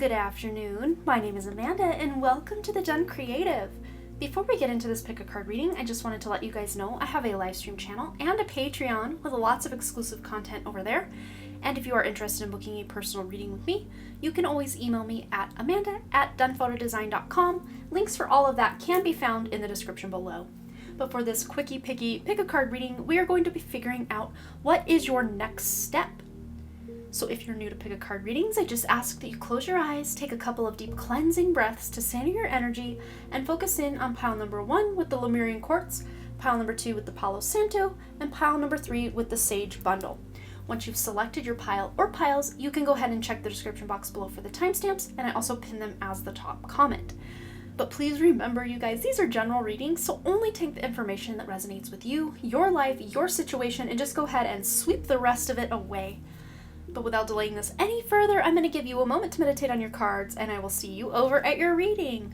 good afternoon. My name is Amanda and welcome to the Dunn Creative. Before we get into this pick a card reading, I just wanted to let you guys know I have a live stream channel and a Patreon with lots of exclusive content over there. And if you are interested in booking a personal reading with me, you can always email me at amanda@dunnphotodesign.com. Links for all of that can be found in the description below. But for this quickie picky pick a card reading, we are going to be figuring out what is your next step. So if you're new to pick a card readings, I just ask that you close your eyes, take a couple of deep cleansing breaths to center your energy, and focus in on pile number 1 with the Lemurian Quartz, pile number 2 with the Palo Santo, and pile number 3 with the Sage Bundle. Once you've selected your pile or piles, you can go ahead and check the description box below for the timestamps, and I also pin them as the top comment. But please remember, you guys, these are general readings, so only take the information that resonates with you, your life, your situation, and just go ahead and sweep the rest of it away. But without delaying this any further, I'm going to give you a moment to meditate on your cards, and I will see you over at your reading.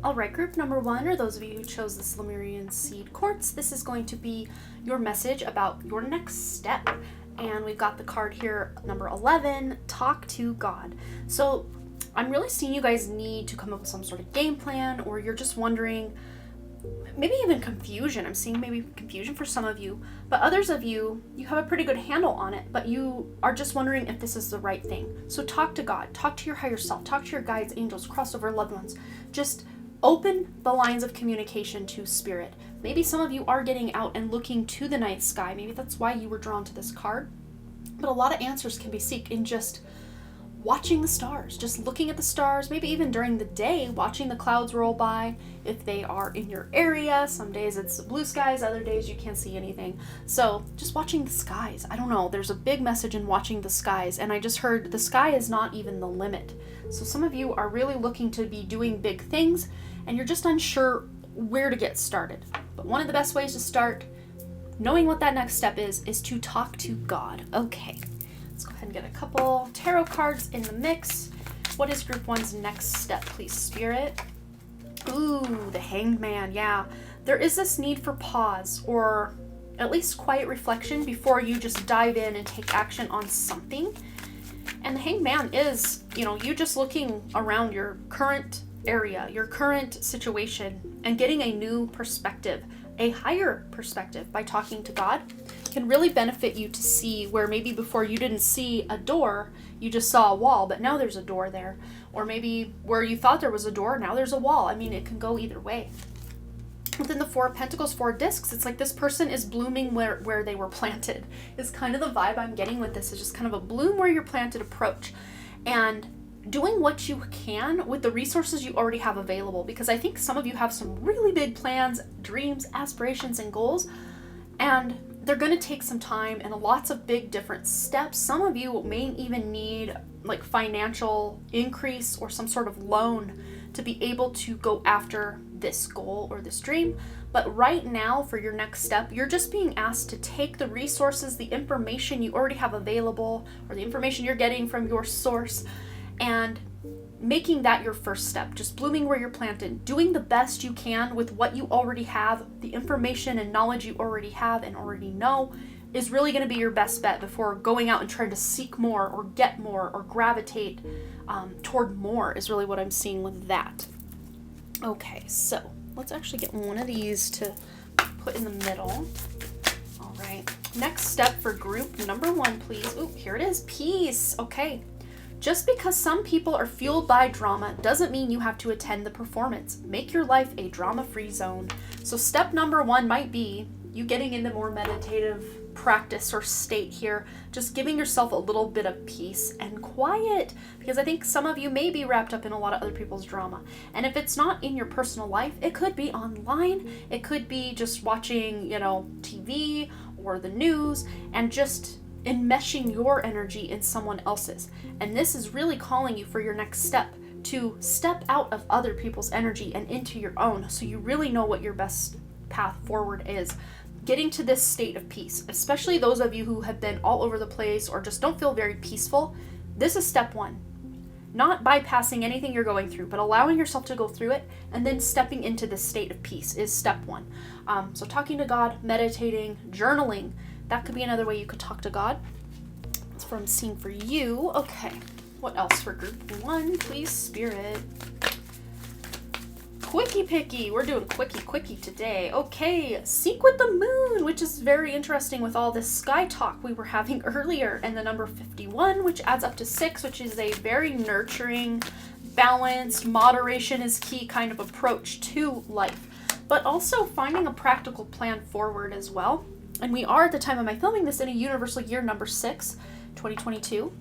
Alright, group number 1, or those of you who chose this Lemurian Seed Quartz, this is going to be your message about your next step. And we've got the card here, number 11, Talk to God. So I'm really seeing you guys need to come up with some sort of game plan, or you're just wondering, maybe even confusion. I'm seeing maybe confusion for some of you, but others of you, you have a pretty good handle on it, but you are just wondering if this is the right thing. So talk to God, talk to your higher self, talk to your guides, angels, crossover loved ones. Just open the lines of communication to spirit. Maybe some of you are getting out and looking to the night sky. Maybe that's why you were drawn to this card. But a lot of answers can be sought in just watching the stars, just looking at the stars, maybe even during the day, watching the clouds roll by. If they are in your area, some days it's blue skies, other days you can't see anything. So just watching the skies. I don't know, there's a big message in watching the skies, and I just heard the sky is not even the limit. So some of you are really looking to be doing big things, and you're just unsure where to get started. But one of the best ways to start, knowing what that next step is to talk to God. Okay. Let's go ahead and get a couple tarot cards in the mix. What is group 1's next step, please, Spirit? Ooh, the Hanged Man, yeah. There is this need for pause, or at least quiet reflection before you just dive in and take action on something. And the Hanged Man is, you just looking around your current area, your current situation, and getting a new perspective, a higher perspective by talking to God can really benefit you to see where maybe before you didn't see a door, you just saw a wall, but now there's a door there. Or maybe where you thought there was a door, now there's a wall. I mean, it can go either way. Within the 4 of Pentacles, 4 discs, it's like this person is blooming where they were planted. Is kind of the vibe I'm getting with this. Is just kind of a bloom where you're planted approach. And doing what you can with the resources you already have available, because I think some of you have some really big plans, dreams, aspirations, and goals, and they're going to take some time and lots of big different steps. Some of you may even need like financial increase or some sort of loan to be able to go after this goal or this dream. But right now, for your next step, you're just being asked to take the resources, the information you already have available, or the information you're getting from your source, and making that your first step, just blooming where you're planted, doing the best you can with what you already have, the information and knowledge you already have and already know is really going to be your best bet before going out and trying to seek more or get more or gravitate toward more is really what I'm seeing with that. Okay, so let's actually get one of these to put in the middle. All right, next step for group number 1, please. Ooh, here it is, peace. Okay. Just because some people are fueled by drama doesn't mean you have to attend the performance. Make your life a drama-free zone. So step number 1 might be you getting into more meditative practice or state here, just giving yourself a little bit of peace and quiet, because I think some of you may be wrapped up in a lot of other people's drama. And if it's not in your personal life, it could be online, it could be just watching, TV or the news, and just enmeshing your energy in someone else's. And this is really calling you for your next step, to step out of other people's energy and into your own, so you really know what your best path forward is. Getting to this state of peace, especially those of you who have been all over the place or just don't feel very peaceful, this is step 1. Not bypassing anything you're going through, but allowing yourself to go through it and then stepping into this state of peace is step 1. So talking to God, meditating, journaling, That could be another way you could talk to God. That's what I'm seeing for you. Okay, what else for group 1, please, Spirit? Quickie picky. We're doing quickie today. Okay, sync with the moon, which is very interesting with all this sky talk we were having earlier, and the number 51, which adds up to 6, which is a very nurturing, balanced, moderation is key kind of approach to life, but also finding a practical plan forward as well. And we are, at the time of my filming this, in a universal year number 6, 2022.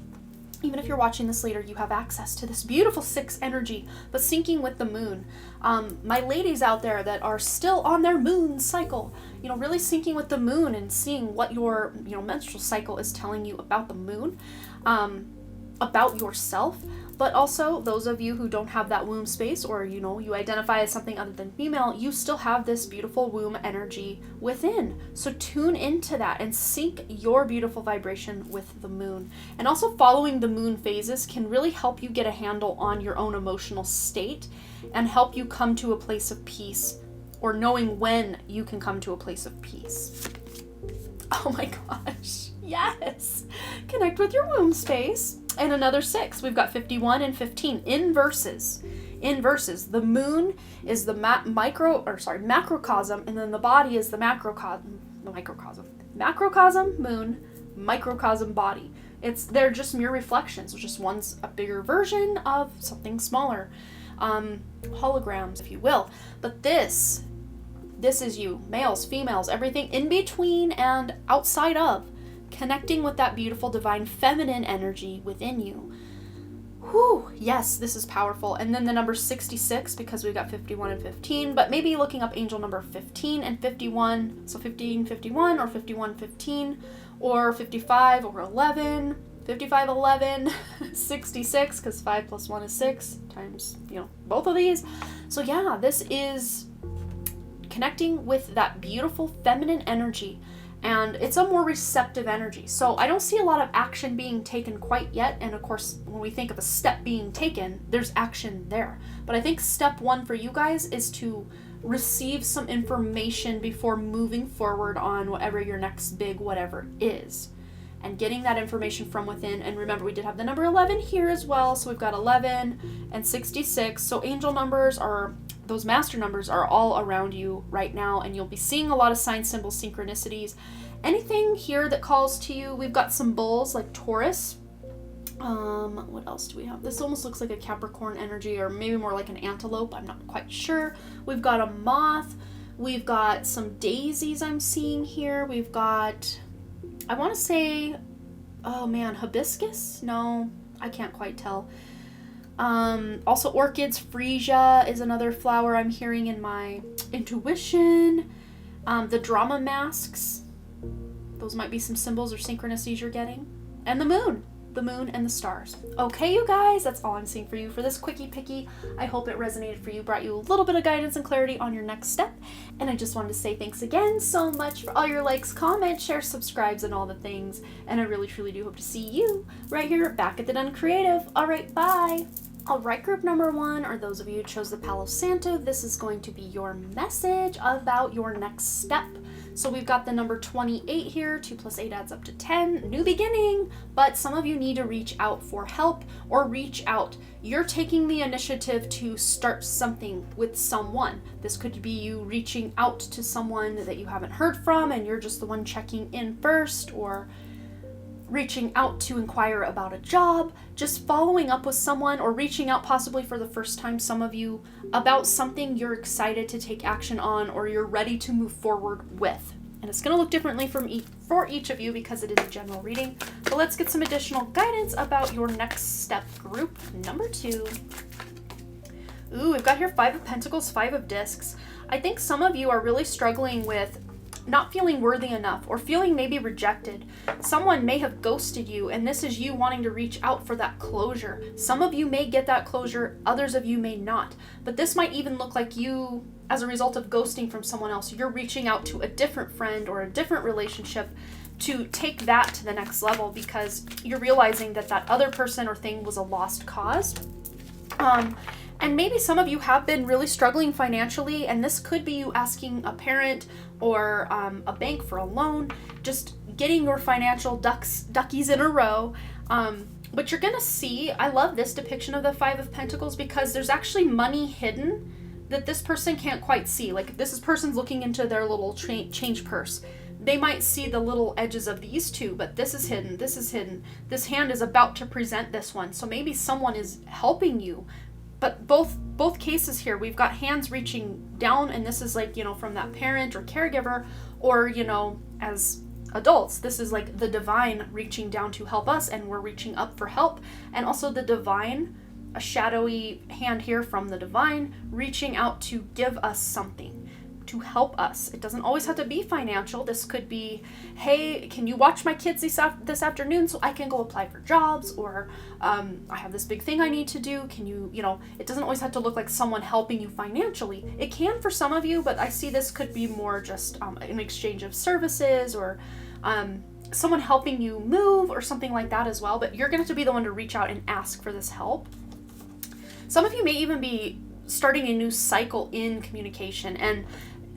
Even if you're watching this later, you have access to this beautiful 6 energy, but syncing with the moon. My ladies out there that are still on their moon cycle, really syncing with the moon and seeing what your, menstrual cycle is telling you about the moon, about yourself. But also, those of you who don't have that womb space, or, you identify as something other than female, you still have this beautiful womb energy within. So tune into that and sync your beautiful vibration with the moon. And also following the moon phases can really help you get a handle on your own emotional state and help you come to a place of peace, or knowing when you can come to a place of peace. Oh my gosh. Yes. Connect with your womb space. And another 6. We've got 51 and 15 inverses. The moon is the macrocosm, and then the body is the microcosm. Macrocosm, moon, microcosm, body. They're just mere reflections. Just one's a bigger version of something smaller. Holograms, if you will. But this is you, males, females, everything in between and outside of. Connecting with that beautiful divine feminine energy within you. Whew, yes, this is powerful. And then the number 66, because we've got 51 and 15, but maybe looking up angel number 15 and 51, so 15, 51, or 51, 15, or 55, or 11, 55, 11, 66, because 5 plus 1 is 6, times, both of these. So yeah, this is connecting with that beautiful feminine energy. And it's a more receptive energy. So I don't see a lot of action being taken quite yet. And of course, when we think of a step being taken, there's action there. But I think step 1 for you guys is to receive some information before moving forward on whatever your next big whatever is. And getting that information from within. And remember, we did have the number 11 here as well. So we've got 11 and 66. So angel numbers those master numbers are all around you right now, and you'll be seeing a lot of sign symbols, synchronicities. Anything here that calls to you. We've got some bulls like Taurus. What else do we have? This almost looks like a Capricorn energy, or maybe more like an antelope. I'm not quite sure. We've got a moth. We've got some daisies I'm seeing here. We've got, I want to say, oh man, hibiscus? No, I can't quite tell. Also orchids, freesia is another flower I'm hearing in my intuition. The drama masks, those might be some symbols or synchronicities you're getting. And the moon and the stars. Okay, you guys, that's all I'm seeing for you for this quickie picky. I hope it resonated for you, brought you a little bit of guidance and clarity on your next step. And I just wanted to say thanks again so much for all your likes, comments, shares, subscribes, and all the things. And I really, truly do hope to see you right here back at the Dunn Creative. All right, bye. All right, group number 1, or those of you who chose the Palo Santo, this is going to be your message about your next step. So we've got the number 28 here. 2 plus 8 adds up to 10. New beginning. But some of you need to reach out for help, or reach out. You're taking the initiative to start something with someone. This could be you reaching out to someone that you haven't heard from, and you're just the one checking in first, or reaching out to inquire about a job, just following up with someone, or reaching out possibly for the first time, some of you, about something you're excited to take action on, or you're ready to move forward with. And it's going to look differently for each of you because it is a general reading. But let's get some additional guidance about your next step, group number 2. Ooh, we've got here 5 of Pentacles, 5 of Discs. I think some of you are really struggling with not feeling worthy enough, or feeling maybe rejected. Someone may have ghosted you, and this is you wanting to reach out for that closure. Some of you may get that closure, others of you may not. But this might even look like you, as a result of ghosting from someone else, you're reaching out to a different friend or a different relationship to take that to the next level, because you're realizing that that other person or thing was a lost cause. And maybe some of you have been really struggling financially, and this could be you asking a parent or a bank for a loan, just getting your financial duckies in a row. But you're going to see, I love this depiction of the Five of Pentacles because there's actually money hidden that this person can't quite see. Like this person's looking into their little change purse. They might see the little edges of these two, but this is hidden. This is hidden. This hand is about to present this one. So maybe someone is helping you. But both cases here, we've got hands reaching down, and this is like, from that parent or caregiver, or, as adults, this is like the divine reaching down to help us, and we're reaching up for help. And also the divine, a shadowy hand here from the divine, reaching out to give us something, to help us. It doesn't always have to be financial. This could be, hey, can you watch my kids this afternoon so I can go apply for jobs? Or I have this big thing I need to do. Can you, it doesn't always have to look like someone helping you financially. It can for some of you, but I see this could be more just an exchange of services, or someone helping you move or something like that as well. But you're going to have to be the one to reach out and ask for this help. Some of you may even be starting a new cycle in communication, and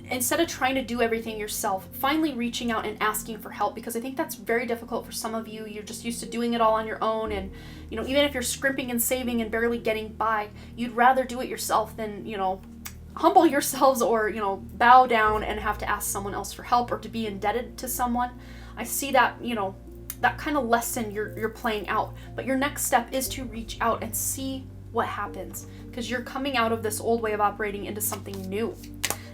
instead of trying to do everything yourself, finally reaching out and asking for help, because I think that's very difficult for some of you. You're just used to doing it all on your own, and even if you're scrimping and saving and barely getting by, you'd rather do it yourself than humble yourselves or bow down and have to ask someone else for help or to be indebted to someone. I see that that kind of lesson you're playing out, but your next step is to reach out and see what happens, because you're coming out of this old way of operating into something new.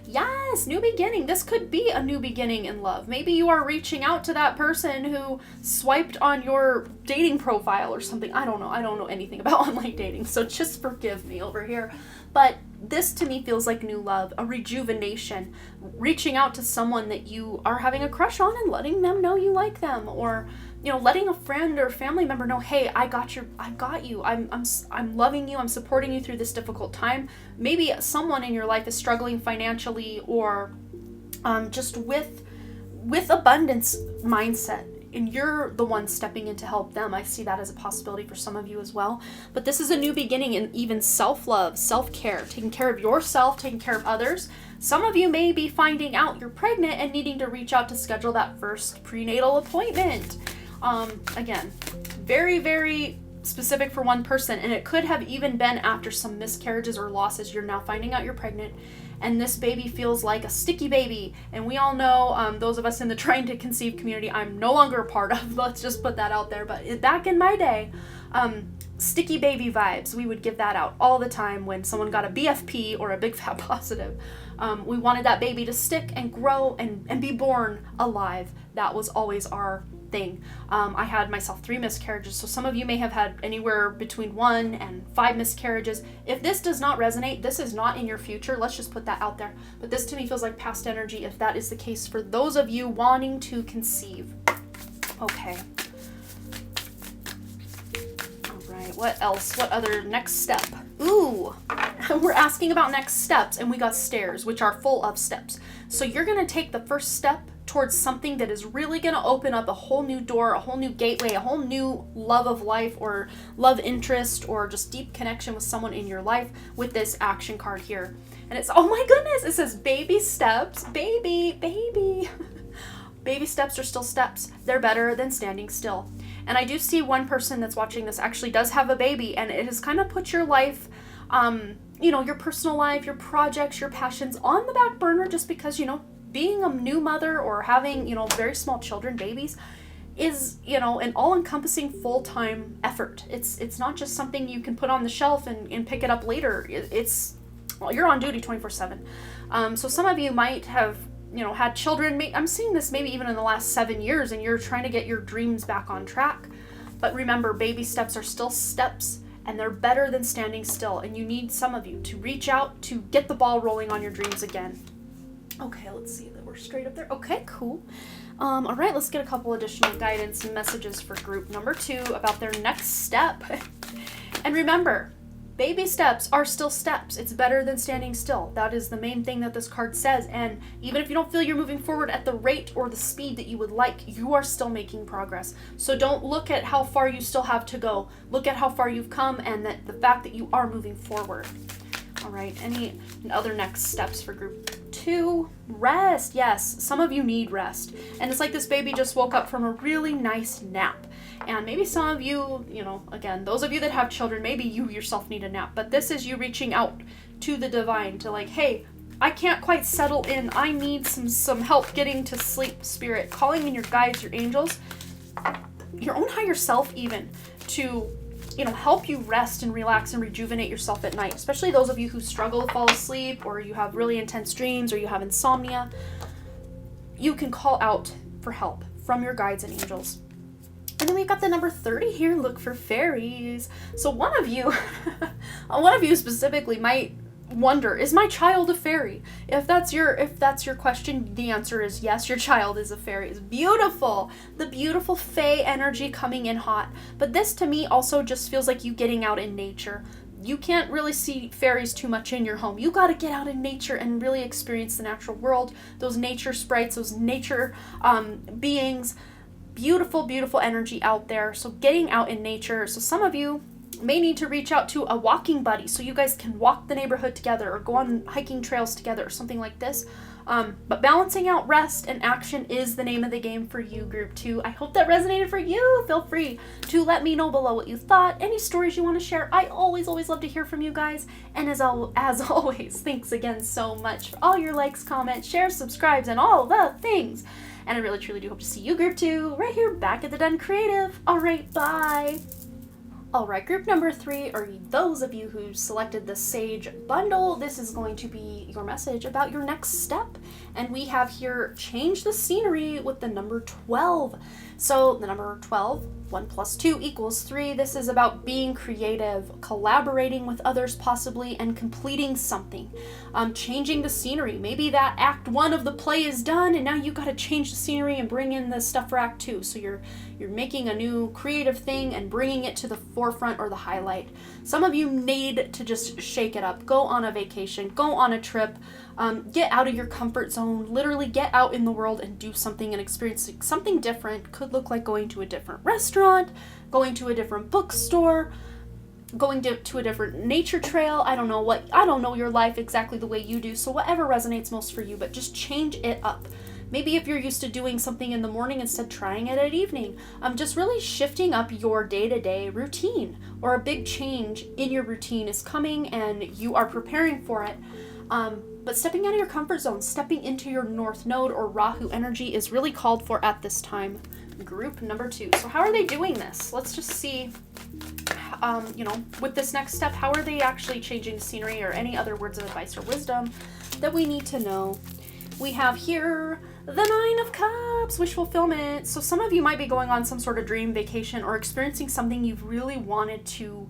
Yes, new beginning. This could be a new beginning in love. Maybe you are reaching out to that person who swiped on your dating profile or something. I don't know. I don't know anything about online dating, so just forgive me over here. But this to me feels like new love, a rejuvenation, reaching out to someone that you are having a crush on and letting them know you like them, or letting a friend or family member know, hey, I got you. I'm loving you. I'm supporting you through this difficult time. Maybe someone in your life is struggling financially, or just with abundance mindset, and you're the one stepping in to help them. I see that as a possibility for some of you as well. But this is a new beginning in even self-love, self-care, taking care of yourself, taking care of others. Some of you may be finding out you're pregnant and needing to reach out to schedule that first prenatal appointment. Again, very, very specific for one person, and it could have even been after some miscarriages or losses. You're now finding out you're pregnant, and this baby feels like a sticky baby. And we all know, those of us in the trying to conceive community, I'm no longer a part of. Let's just put that out there. But back in my day, sticky baby vibes, we would give that out all the time when someone got a BFP or a big fat positive. We wanted that baby to stick and grow and be born alive. That was always our thing. I had myself 3 miscarriages, so some of you may have had anywhere between 1 and 5 miscarriages. If this does not resonate, this is not in your future. Let's just put that out there. But this to me feels like past energy, if that is the case for those of you wanting to conceive. Okay. All right, what else? What other next step? Ooh, we're asking about next steps, and we got stairs, which are full of steps. So you're going to take the first step towards something that is really going to open up a whole new door, a whole new gateway, a whole new love of life, or love interest, or just deep connection with someone in your life with this action card here. And it's, oh my goodness, it says baby steps, baby. Baby steps are still steps. They're better than standing still. And I do see one person that's watching this actually does have a baby, and it has kind of put your life, your personal life, your projects, your passions on the back burner, just because, being a new mother or having, very small children, babies, is, an all-encompassing full-time effort. It's not just something you can put on the shelf and pick it up later. You're on duty 24/7. So some of you might have, had children. I'm seeing this maybe even in the last 7 years, and you're trying to get your dreams back on track. But remember, baby steps are still steps, and they're better than standing still. And you need some of you to reach out to get the ball rolling on your dreams again. Okay, let's see that we're straight up there. Okay, cool. All right, let's get a couple additional guidance messages for group number 2 about their next step. And remember, baby steps are still steps. It's better than standing still. That is the main thing that this card says. And even if you don't feel you're moving forward at the rate or the speed that you would like, you are still making progress. So don't look at how far you still have to go. Look at how far you've come, and that the fact that you are moving forward. All right, any other next steps for group 2? Rest. Yes, some of you need rest. And it's like this baby just woke up from a really nice nap. And maybe some of you, again, those of you that have children, maybe you yourself need a nap. But this is you reaching out to the divine to like, hey, I can't quite settle in. I need some help getting to sleep, spirit. Calling in your guides, your angels, your own higher self even, to help you rest and relax and rejuvenate yourself at night, especially those of you who struggle to fall asleep, or you have really intense dreams, or you have insomnia. You can call out for help from your guides and angels. And then we've got the number 30 here, look for fairies. So one of you specifically might wonder, is my child a fairy? If that's your question, the answer is yes, your child is a fairy. It's beautiful. The beautiful fae energy coming in hot. But this to me also just feels like you getting out in nature. You can't really see fairies too much in your home. You got to get out in nature and really experience the natural world, those nature sprites, those nature beings. Beautiful, beautiful energy out there. So getting out in nature. So some of you may need to reach out to a walking buddy so you guys can walk the neighborhood together or go on hiking trails together or something like this. But balancing out rest and action is the name of the game for you, group 2. I hope that resonated for you. Feel free to let me know below what you thought, any stories you want to share. I always love to hear from you guys. And as always, thanks again so much for all your likes, comments, shares, subscribes, and all the things. And I really truly do hope to see you, group 2, right here back at the Dunn Creative. All right, bye. All right, group number 3 are those of you who selected the Sage bundle. This is going to be your message about your next step. And we have here, change the scenery with the number 12. So the number 12, 1 + 2 = 3. This is about being creative, collaborating with others possibly, and completing something. Changing the scenery. Maybe that act 1 of the play is done and now you got to change the scenery and bring in the stuff for act 2. So you're making a new creative thing and bringing it to the forefront or the highlight. Some of you need to just shake it up. Go on a vacation, go on a trip, get out of your comfort zone, literally get out in the world and do something and experience something different. Could look like going to a different restaurant, going to a different bookstore, going to a different nature trail. I don't know your life exactly the way you do, so whatever resonates most for you, but just change it up. Maybe if you're used to doing something in the morning, instead trying it at evening. Just really shifting up your day-to-day routine, or a big change in your routine is coming and you are preparing for it. But stepping out of your comfort zone, stepping into your North Node or Rahu energy is really called for at this time. Group number 2. So how are they doing this? Let's just see, with this next step, how are they actually changing the scenery, or any other words of advice or wisdom that we need to know. We have here the 9 of Cups, wish fulfillment. So some of you might be going on some sort of dream vacation or experiencing something you've really wanted to,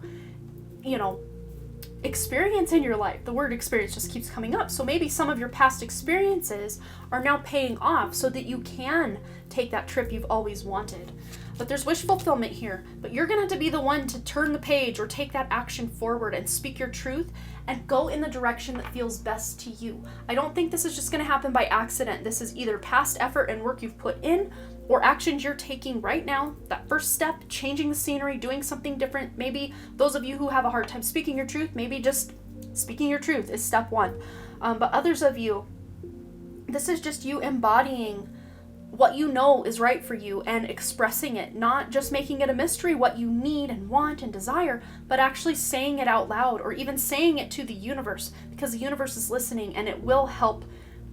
experience in your life. The word experience just keeps coming up. So maybe some of your past experiences are now paying off so that you can take that trip you've always wanted. But there's wish fulfillment here. But you're going to have to be the one to turn the page or take that action forward and speak your truth and go in the direction that feels best to you. I don't think this is just going to happen by accident. This is either past effort and work you've put in, or actions you're taking right now. That first step, changing the scenery, doing something different. Maybe those of you who have a hard time speaking your truth, maybe just speaking your truth is step 1. But others of you, this is just you embodying what you know is right for you and expressing it, not just making it a mystery what you need and want and desire, but actually saying it out loud, or even saying it to the universe, because the universe is listening and it will help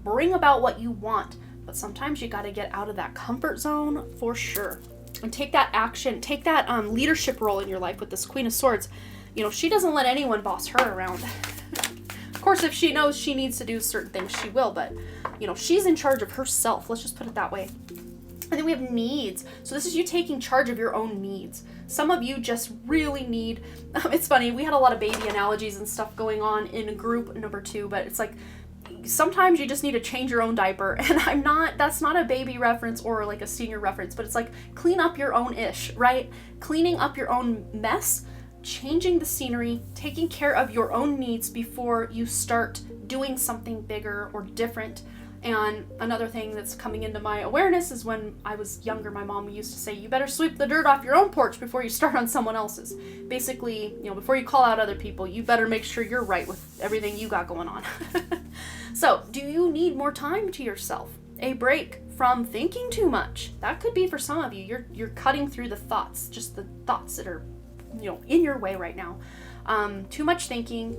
bring about what you want. But sometimes you got to get out of that comfort zone for sure and take that action, take that leadership role in your life with this Queen of Swords. She doesn't let anyone boss her around. Of course, if she knows she needs to do certain things, she will, but she's in charge of herself. Let's just put it that way. And then we have needs. So this is you taking charge of your own needs. Some of you just really need, it's funny, we had a lot of baby analogies and stuff going on in group number 2, but it's like, sometimes you just need to change your own diaper. And that's not a baby reference or like a senior reference, but it's like clean up your own ish, right? Cleaning up your own mess, changing the scenery, taking care of your own needs before you start doing something bigger or different. And another thing that's coming into my awareness is when I was younger, my mom used to say, you better sweep the dirt off your own porch before you start on someone else's. Basically, before you call out other people, you better make sure you're right with everything you got going on. So, do you need more time to yourself? A break from thinking too much? That could be for some of you. You're cutting through the thoughts, just the thoughts that are, in your way right now. Too much thinking.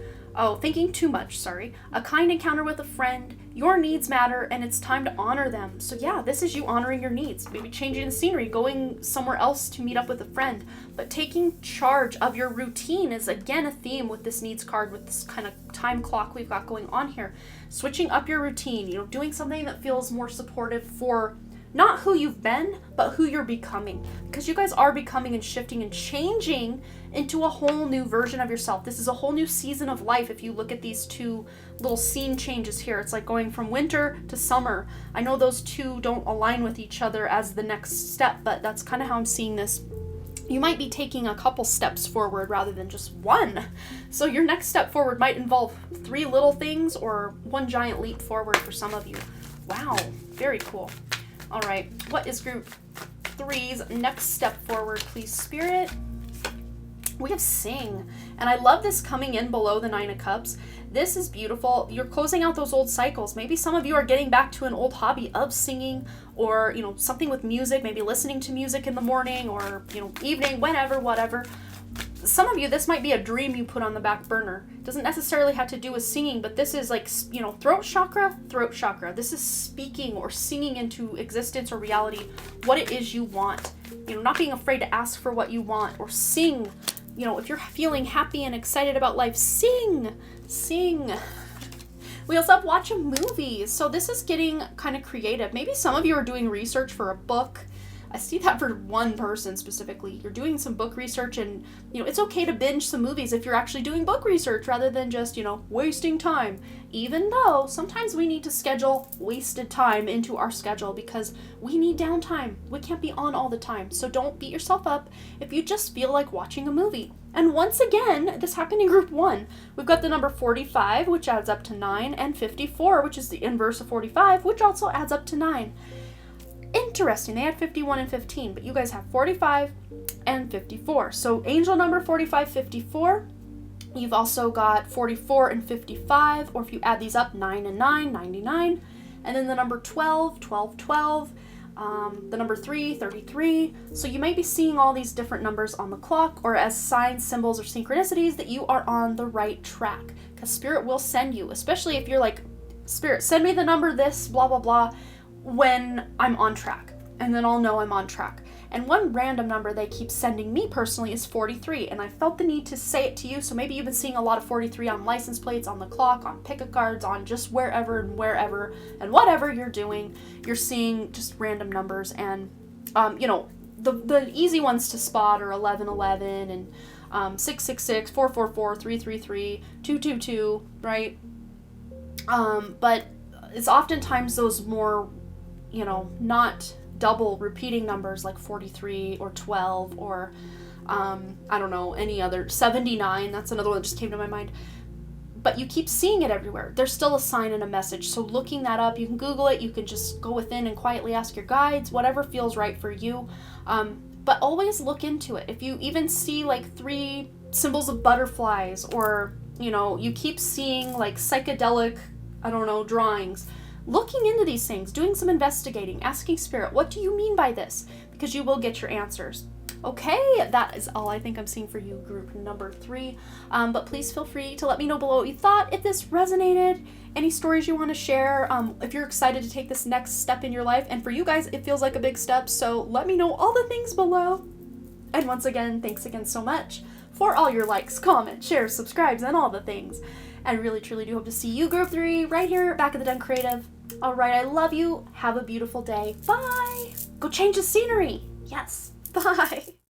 Thinking too much, sorry. A kind encounter with a friend. Your needs matter, and it's time to honor them. So yeah, this is you honoring your needs. Maybe changing the scenery, going somewhere else to meet up with a friend. But taking charge of your routine is, again, a theme with this needs card, with this kind of time clock we've got going on here. Switching up your routine, doing something that feels more supportive for not who you've been, but who you're becoming. Because you guys are becoming and shifting and changing into a whole new version of yourself. This is a whole new season of life. If you look at these two little scene changes here, it's like going from winter to summer. I know those two don't align with each other as the next step, but that's kind of how I'm seeing this. You might be taking a couple steps forward rather than just one. So your next step forward might involve 3 little things or one giant leap forward for some of you. Wow, very cool. All right, what is group 3's next step forward, please, Spirit? We have sing, and I love this coming in below the 9 of Cups. This is beautiful. You're closing out those old cycles. Maybe some of you are getting back to an old hobby of singing, or something with music, maybe listening to music in the morning or evening, whenever, whatever. Some of you, this might be a dream you put on the back burner. It doesn't necessarily have to do with singing, but this is like, throat chakra. This is speaking or singing into existence or reality what it is you want. Not being afraid to ask for what you want or sing. If you're feeling happy and excited about life, sing. We also have watch a movie. So this is getting kind of creative. Maybe some of you are doing research for a book. I see that for one person specifically. You're doing some book research, and it's okay to binge some movies if you're actually doing book research rather than just wasting time. Even though sometimes we need to schedule wasted time into our schedule because we need downtime. We can't be on all the time. So don't beat yourself up if you just feel like watching a movie. And once again, this happened in group 1. We've got the number 45, which adds up to 9, and 54, which is the inverse of 45, which also adds up to 9. Interesting, they had 51 and 15, but you guys have 45 and 54. So angel number 45, 54. You've also got 44 and 55, or if you add these up, 9 and 9, 99. And then the number 12, 12, 12. The number 3, 33. So you might be seeing all these different numbers on the clock or as signs, symbols, or synchronicities that you are on the right track. Because Spirit will send you, especially if you're like, Spirit, send me the number this, blah, blah, blah, when I'm on track. And then I'll know I'm on track. And one random number they keep sending me personally is 43. And I felt the need to say it to you. So maybe you've been seeing a lot of 43 on license plates, on the clock, on pick-up cards, on just wherever and whatever you're doing, you're seeing just random numbers. And, the easy ones to spot are 1111 and 666, 444, 333, 222, right? But it's oftentimes those more, not double repeating numbers like 43 or 12 or any other 79. That's another one that just came to my mind. But you keep seeing it everywhere. There's still a sign and a message. So looking that up, you can Google it. You can just go within and quietly ask your guides, whatever feels right for you. But always look into it. If you even see like 3 symbols of butterflies, or you keep seeing like psychedelic, drawings. Looking into these things, doing some investigating, asking Spirit, what do you mean by this? Because you will get your answers. Okay, that is all I think I'm seeing for you, group number 3. But please feel free to let me know below what you thought, if this resonated, any stories you want to share, if you're excited to take this next step in your life. And for you guys, it feels like a big step, so let me know all the things below. And once again, thanks again so much for all your likes, comments, shares, subscribes, and all the things. I really, truly do hope to see you, group 3, right here back at the Dunn Creative. All right, I love you. Have a beautiful day. Bye. Go change the scenery. Yes. Bye.